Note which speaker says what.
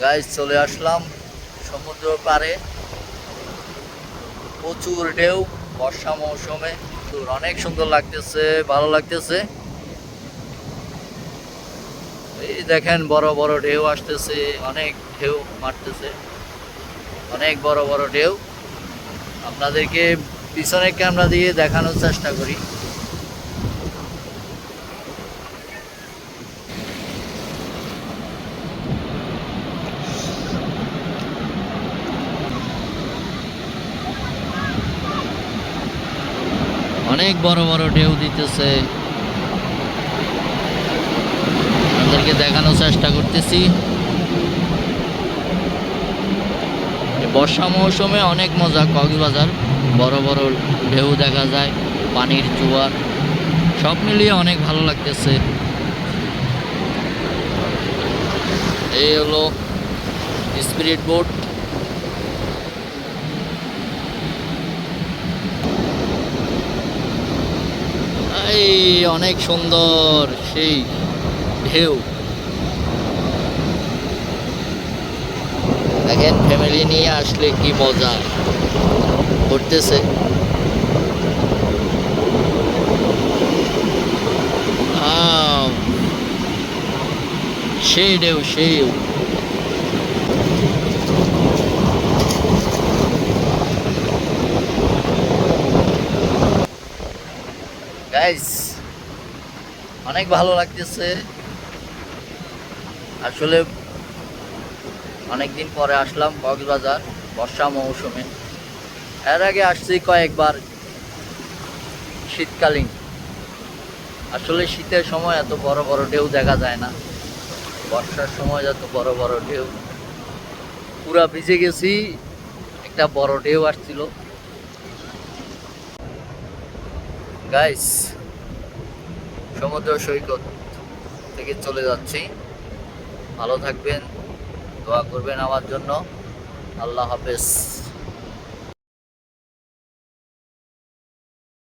Speaker 1: Guys চলে আসলাম সমুদ্র পাড়ে। প্রচুর ঢেউ, বর্ষা মৌসুমে অনেক সুন্দর লাগতেছে, ভালো লাগতেছে। এই দেখেন বড় বড় ঢেউ আসতেছে, অনেক ঢেউ মারতেছে, অনেক বড় বড় ঢেউ। আপনাদেরকে পিছনে ক্যামেরা দিয়ে দেখানোর চেষ্টা করি। অনেক বড় বড় ঢেউ দিতেছে, আপনাদেরকে দেখানোর চেষ্টা করতেছি। বর্ষা মৌসুমে অনেক মজা কক্সবাজার, বড় বড় ঢেউ দেখা যায়, পানির জোয়ার, সব মিলিয়ে অনেক ভালো লাগতেছে। এই হলো স্পিরিট বোট। এই অনেক সুন্দর সেই ঢেউ দেখেন, ফ্যামিলি নিয়ে আসলে কি মজা করতেছে। সেই ঢেউ, সেই গাইস অনেক ভালো লাগতেছে আসলে। অনেকদিন পরে আসলাম কক্সবাজার বর্ষা মৌসুমে। এর আগে আসছি কয়েকবার শীতকালীন। আসলে শীতের সময় এত বড় বড় ঢেউ দেখা যায় না, বর্ষার সময় এত বড় বড় ঢেউ। পুরা ভিজে গেছি, একটা বড় ঢেউ আসছিল। গাইস সমুদ্র সৈকত থেকে চলে যাচ্ছি। ভালো থাকবেন, দোয়া করবেন আমার জন্য। আল্লাহ হাফেজ।